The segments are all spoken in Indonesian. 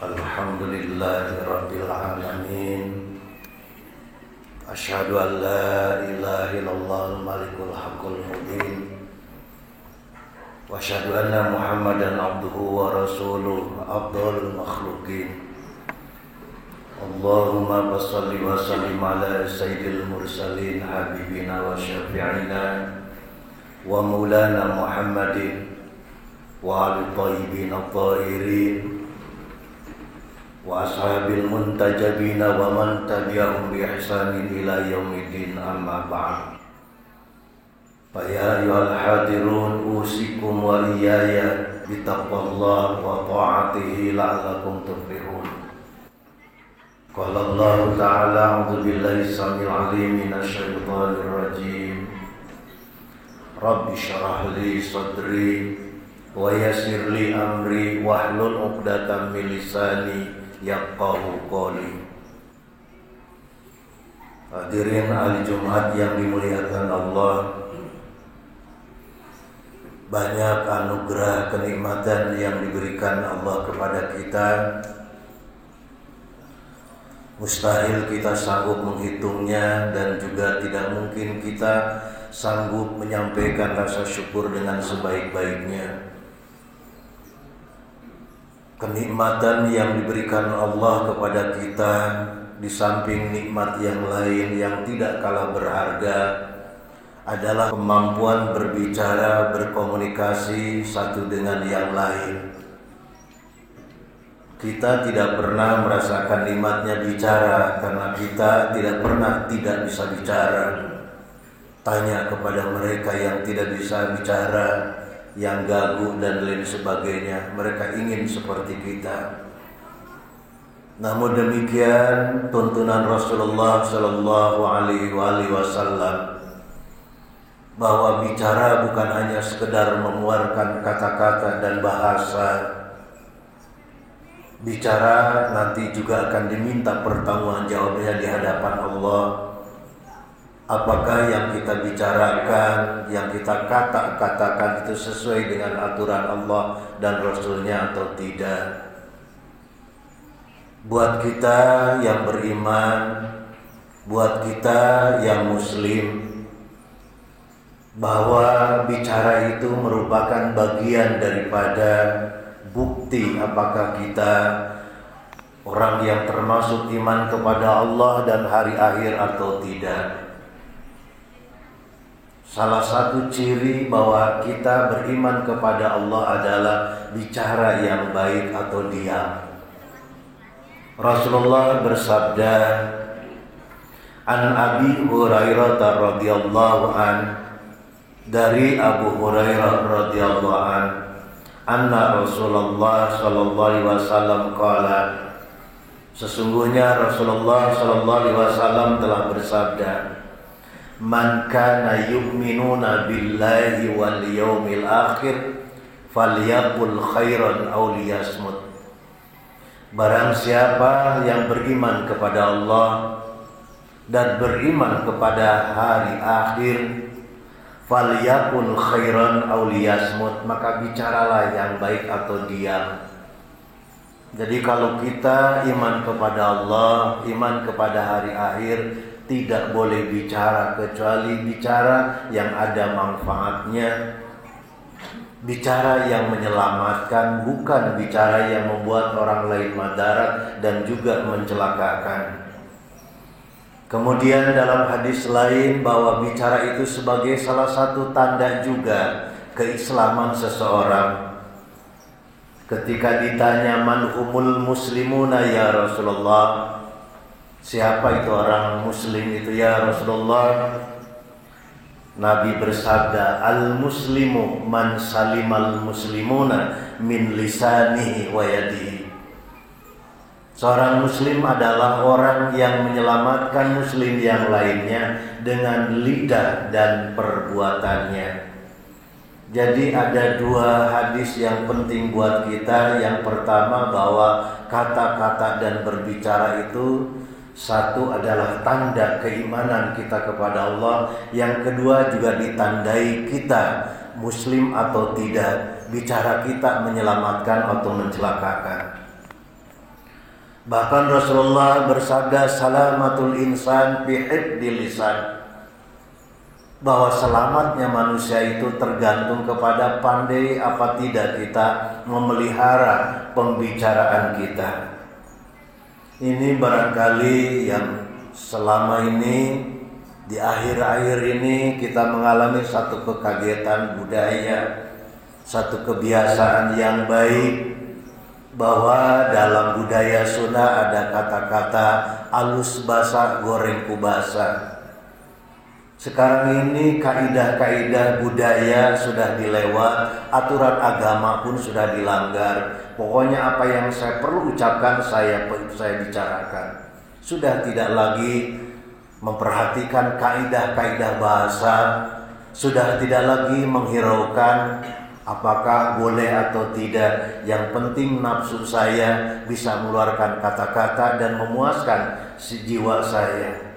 Alhamdulillahirabbil alamin. Asyhadu an la ilaha illallahul malikul haqqul mubin. Wa asyhadu anna Muhammadan abduhu wa rasuluhu afdhalul makhluqin. Allahumma shalli wa sallim ala sayyidil mursalin habibina wa syafi'ina wa maulana Muhammadin wa ali thayyibin at-thahirin wa ashabil muntajabina wa man tabi'ahum bi ihsanin ila yaumiddin, amma ba'd. Fa ya ayyuhal hadirun usikum wa iyaya bi taqwallah wa ta'atihi la'allakum tuflihun. Qala Allah ta'ala a'udzu billahi samil 'alim minasy syaithanir rajim. Rabbi shrah li sadri wa yassir li amri wahlul 'uqdatam min lisani yaqahu qoli. Hadirin ahli Jumat yang dimuliakan Allah, banyak anugerah kenikmatan yang diberikan Allah kepada kita. Mustahil kita sanggup menghitungnya dan juga tidak mungkin kita sanggup menyampaikan rasa syukur dengan sebaik-baiknya. Kenikmatan yang diberikan Allah kepada kita, di samping nikmat yang lain yang tidak kalah berharga, adalah kemampuan berbicara, berkomunikasi satu dengan yang lain. Kita tidak pernah merasakan nikmatnya bicara karena kita tidak pernah tidak bisa bicara. Tanya kepada mereka yang tidak bisa bicara, yang gagu dan lain sebagainya, mereka ingin seperti kita. Namun demikian, tuntunan Rasulullah Shallallahu Alaihi Wasallam bahwa bicara bukan hanya sekedar mengeluarkan kata-kata dan bahasa. Bicara nanti juga akan diminta pertanggungjawabannya di hadapan Allah. Apakah yang kita bicarakan, yang kita katakan itu sesuai dengan aturan Allah dan Rasulnya atau tidak? Buat kita yang beriman, buat kita yang muslim, bahwa bicara itu merupakan bagian daripada bukti apakah kita orang yang termasuk iman kepada Allah dan hari akhir atau tidak. Salah satu ciri bahwa kita beriman kepada Allah adalah bicara yang baik atau diam. Rasulullah bersabda, An Abi Hurairah radhiyallahu an, dari Abu Hurairah radhiyallahu an, anna Rasulullah sallallahu alaihi wasallam qala, sesungguhnya Rasulullah sallallahu alaihi wasallam telah bersabda, Man kana yu'minuna billahi wal yawmil akhir falyaqul khairan aw liyasmut. Barang siapa yang beriman kepada Allah dan beriman kepada hari akhir, falyaqul khairan aw liyasmut, maka bicaralah yang baik atau diam. Jadi kalau kita iman kepada Allah, iman kepada hari akhir, tidak boleh bicara kecuali bicara yang ada manfaatnya, bicara yang menyelamatkan, bukan bicara yang membuat orang lain madarat dan juga mencelakakan. Kemudian dalam hadis lain bahwa bicara itu sebagai salah satu tanda juga keislaman seseorang. Ketika ditanya man humul muslimuna ya Rasulullah, siapa itu orang muslim itu ya Rasulullah? Nabi bersabda, al-muslimu man salimal muslimuna min lisanihi wa yadihi. Seorang muslim adalah orang yang menyelamatkan muslim yang lainnya dengan lidah dan perbuatannya. Jadi ada dua hadis yang penting buat kita. Yang pertama bahwa kata-kata dan berbicara itu, satu adalah tanda keimanan kita kepada Allah. Yang kedua juga ditandai kita muslim atau tidak. Bicara kita menyelamatkan atau mencelakakan. Bahkan Rasulullah bersabda, salamatul insan bihifdil lisan, bahwa selamatnya manusia itu tergantung kepada pandai apa tidak kita memelihara pembicaraan kita. Ini barangkali yang selama ini, di akhir-akhir ini kita mengalami satu kekagetan budaya, satu kebiasaan yang baik, bahwa dalam budaya Sunda ada kata-kata alus basa goreng kubasa. Sekarang ini kaidah-kaidah budaya sudah dilewat, aturan agama pun sudah dilanggar. Pokoknya apa yang saya perlu ucapkan saya bicarakan. Sudah tidak lagi memperhatikan kaidah-kaidah bahasa, sudah tidak lagi menghiraukan apakah boleh atau tidak. Yang penting nafsu saya bisa mengeluarkan kata-kata dan memuaskan si jiwa saya.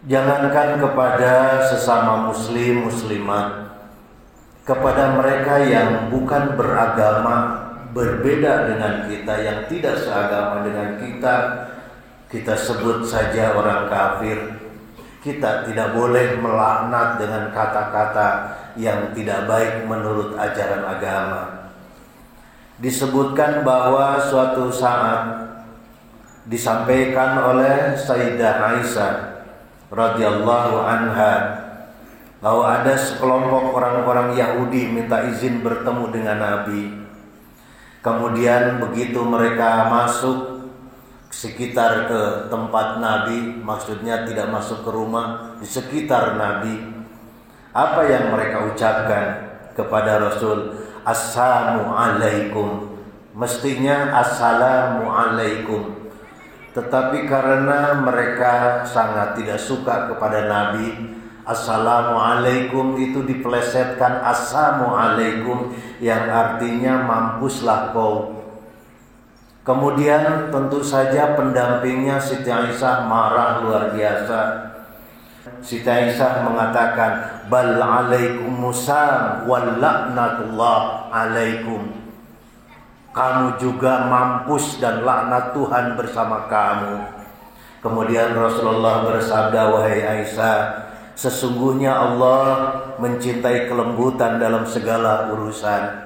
Jangankan kepada sesama muslim muslimat, kepada mereka yang bukan beragama, berbeda dengan kita, yang tidak seagama dengan kita sebut saja orang kafir. Kita tidak boleh melaknat dengan kata-kata yang tidak baik menurut ajaran agama. Disebutkan bahwa suatu saat disampaikan oleh Sayyidah Aisyah radhiyallahu anha bahwa ada sekelompok orang-orang Yahudi minta izin bertemu dengan Nabi. Kemudian begitu mereka masuk sekitar ke tempat Nabi, maksudnya tidak masuk ke rumah, di sekitar Nabi, apa yang mereka ucapkan kepada Rasul? Assalamu alaikum. Mestinya assalamu alaikum. Tetapi karena mereka sangat tidak suka kepada Nabi, assalamualaikum itu dipelesetkan assalamualaikum, yang artinya mampuslah kau. Kemudian tentu saja pendampingnya Siti Aisyah marah luar biasa. Siti Aisyah mengatakan, bal alaikumussalam wal laknatullah alaikum. Kamu juga mampus dan laknat Tuhan bersama kamu. Kemudian Rasulullah bersabda, wahai Aisyah, sesungguhnya Allah mencintai kelembutan dalam segala urusan.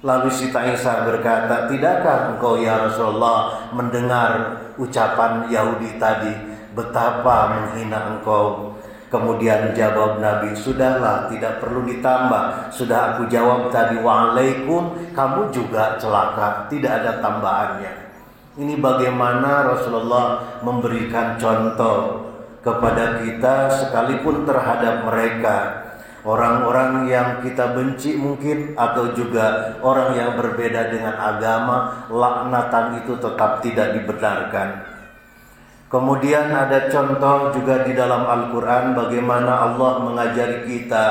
Lalu Siti Aisyah berkata, tidakkah engkau ya Rasulullah mendengar ucapan Yahudi tadi, betapa menghina engkau? Kemudian jawab Nabi, sudahlah, tidak perlu ditambah. Sudah aku jawab tadi, waalaikum, kamu juga celaka, tidak ada tambahannya. Ini bagaimana Rasulullah memberikan contoh kepada kita, sekalipun terhadap mereka, orang-orang yang kita benci mungkin, atau juga orang yang berbeda dengan agama, laknatan itu tetap tidak dibenarkan. Kemudian ada contoh juga di dalam Al-Quran bagaimana Allah mengajari kita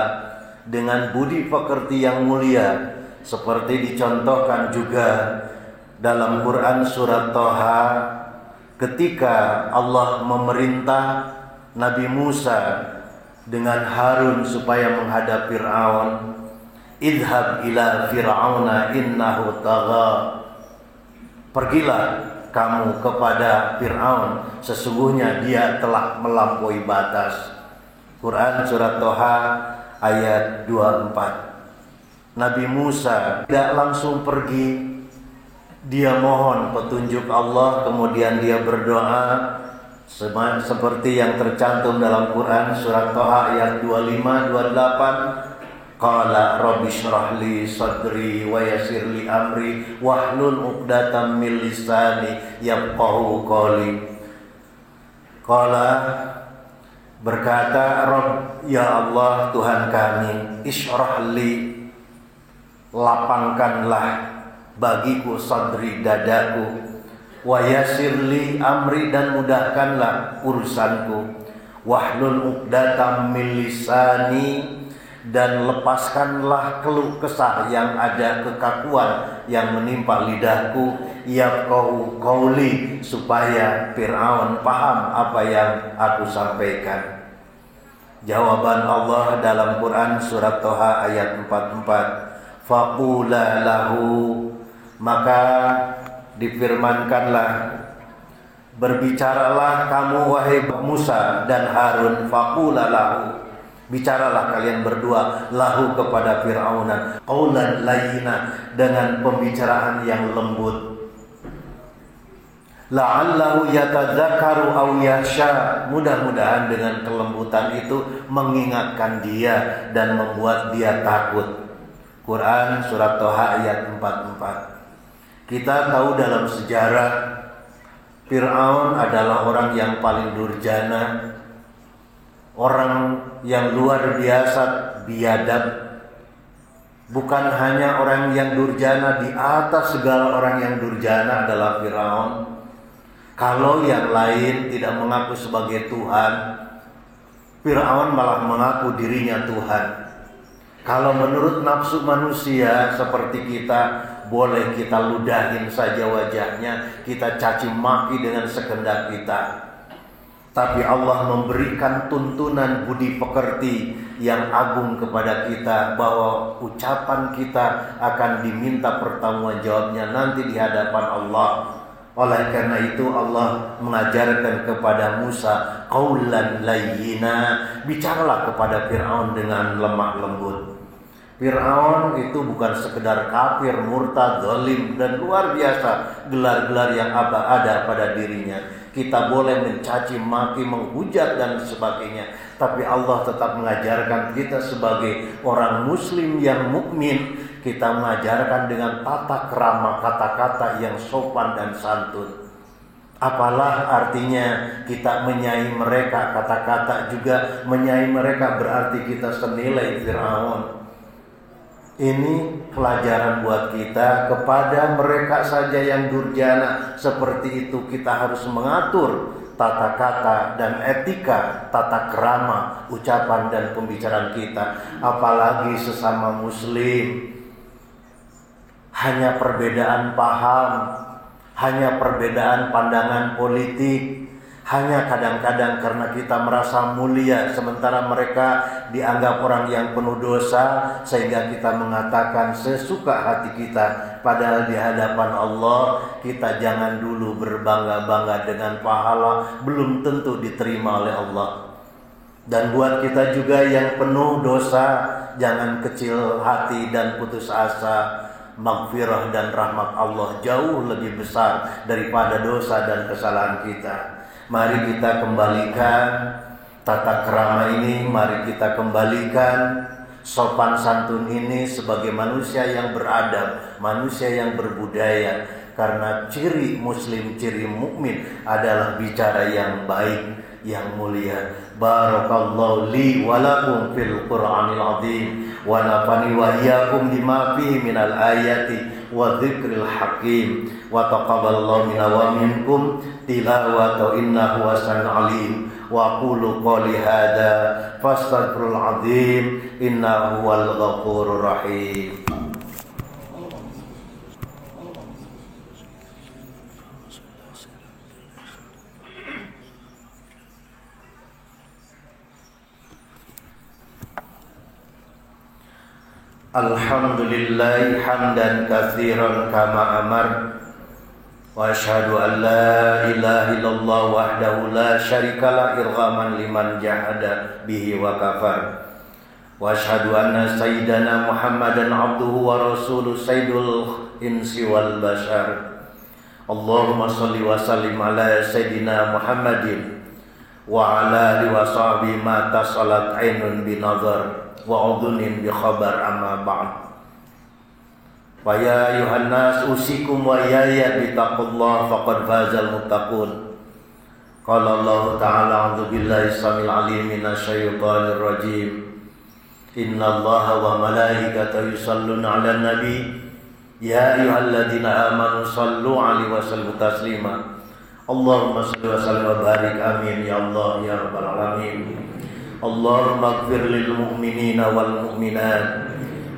dengan budi pekerti yang mulia, seperti dicontohkan juga dalam Quran surat Thaha ketika Allah memerintah Nabi Musa dengan Harun supaya menghadap Fir'aun. Idhab ila Fir'auna innahu tagha. Pergilah kamu kepada Fir'aun, sesungguhnya dia telah melampaui batas. Quran surat Thaha ayat 24. Nabi Musa tidak langsung pergi, dia mohon petunjuk Allah, kemudian dia berdoa seperti yang tercantum dalam Quran surat Thaha ayat 25-28. Qala rabbi shrah li sadri wa yassir li amri wahlul 'uqdatam min lisani yafqahu qawli. Qala berkata, Rabb, ya Allah Tuhan kami, ishrah li, lapangkanlah bagiku sadri, dadaku, wa yassir li amri, dan mudahkanlah urusanku, wahlul 'uqdatam min lisani, dan lepaskanlah keluh kesah yang ada, kekakuan yang menimpa lidahku, yafqahu qauli, supaya Fir'aun paham apa yang aku sampaikan. Jawaban Allah dalam Quran surat Thaha ayat 44, faqula lahu, maka difirmankanlah, berbicaralah kamu wahai Musa dan Harun, faqula lahu, bicaralah kalian berdua lahu kepada Fir'aun qaulan layyina, dengan pembicaraan yang lembut. La'allahu yatadzakkaru aw yakhsha, mudah-mudahan dengan kelembutan itu mengingatkan dia dan membuat dia takut. Quran surat Toha ayat 44. Kita tahu dalam sejarah Fir'aun adalah orang yang paling durjana, orang yang luar biasa biadab. Bukan hanya orang yang durjana, di atas segala orang yang durjana adalah Fir'aun. Kalau yang lain tidak mengaku sebagai Tuhan, Fir'aun malah mengaku dirinya Tuhan. Kalau menurut nafsu manusia seperti kita, boleh kita ludahin saja wajahnya, kita caci maki dengan sekehendak kita. Tapi Allah memberikan tuntunan budi pekerti yang agung kepada kita, bahwa ucapan kita akan diminta pertanggungjawabnya nanti di hadapan Allah. Oleh karena itu Allah mengajarkan kepada Musa qaulan layyina, bicaralah kepada Fir'aun dengan lemah lembut. Fir'aun itu bukan sekedar kafir, murtad, zalim, dan luar biasa gelar-gelar yang ada pada dirinya. Kita boleh mencaci maki, menghujat dan sebagainya, tapi Allah tetap mengajarkan kita sebagai orang muslim yang mukmin, kita mengajarkan dengan tata krama, kata-kata yang sopan dan santun. Apalah artinya kita menyayi mereka, kata-kata juga menyayi mereka, berarti kita senilai Fir'aun. Ini pelajaran buat kita. Kepada mereka saja yang durjana seperti itu, kita harus mengatur tata kata dan etika, tata krama, ucapan dan pembicaraan kita. Apalagi sesama muslim. Hanya perbedaan paham, hanya perbedaan pandangan politik, hanya kadang-kadang karena kita merasa mulia sementara mereka dianggap orang yang penuh dosa, sehingga kita mengatakan sesuka hati kita. Padahal di hadapan Allah kita jangan dulu berbangga-bangga dengan pahala, belum tentu diterima oleh Allah. Dan buat kita juga yang penuh dosa, jangan kecil hati dan putus asa. Maghfirah dan rahmat Allah jauh lebih besar daripada dosa dan kesalahan kita. Mari kita kembalikan tata krama ini, mari kita kembalikan sopan santun ini sebagai manusia yang beradab, manusia yang berbudaya. Karena ciri muslim, ciri mukmin adalah bicara yang baik, yang mulia. Barakallahu li wa lakum fil Qur'anil azim, wa nafani wa iyyakum bima fihi minal ayati wa dzikril hakim, wa taqabbalallahu minna wa minkum tilawata innahu wasami'un alim. Wa qulu qouli hadza fastaghfirul azim innahu huwal ghafurur rahim. Alhamdulillah hamdan katsiran kama amar, wa asyhadu an la ilaha illallah wahdahu la syarikalah irghaman liman jahada bihi wa kafar, wa asyhadu anna sayyidana Muhammadan abduhu wa rasuluh sayyidul insi wal bashar. Allahumma shalli wa sallim ala sayyidina Muhammadin wa ala alihi wa sahbihi ma tasalat ainun binazar wa udhunin bi khabar amma ba'd. Wa ya ayuhan nas usikum wa iyaya bi taqullah faqad fazal muttaqun. Qala Allah ta'ala a'udzu billahi samil alim minasyaitonir rajim. Innallaha wa malaikatahu yusholluna 'alan nabi ya ayyuhalladzina amanu shallu 'alaihi wa sallimu taslima. Allahumma shalli wa sallim wa barik amin ya Allah ya rabbal alamin. Allahumma ighfir lil mu'minina wal mu'minat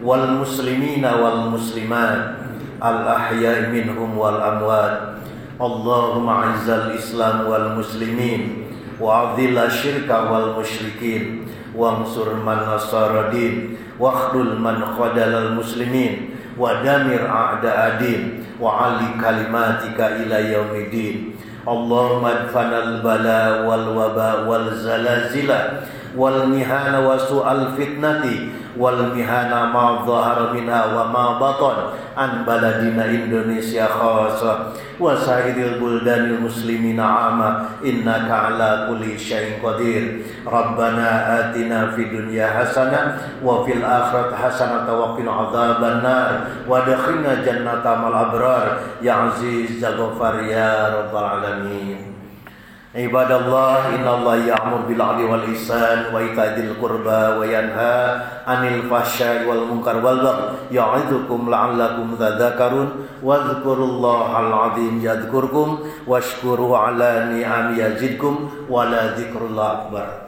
wal muslimina wal muslimat al ahya'i minhum wal amwat. Allahumma izzal islam wal muslimin wa adhil syirka wal musyrikin wa ansur man nasara din wa akhdul man khadalal muslimin wa damir a'da'adin wa ali kalimatika ila yaumiddin. Allahumma adfanal bala wal waba wal zalazila wal mihana wa su'al fitnati wal mihana ma dhahara minha wa ma batan an baladina Indonesia khassa wa sairil buldanil muslimina amma innaka ala kulli syai'in qadir. Rabbana atina fid dunya hasanah wa fil akhirati hasanah wa qina adzabannar wa adkhilna jannata mal abrar ya aziz ya ghafar ya rabbal alamin. Ibadallah, innallaha ya'muru bil 'adli wal ihsan wa ita'i dzil qurba wa yanha 'anil fahsya'i wal munkar wal baghi ya'idzukum la'allakum tadhakkarun wadhkurullahal 'azim yadhkurkum washkuruhu 'ala ni'ami yazidkum wa la dzikrullahi akbar.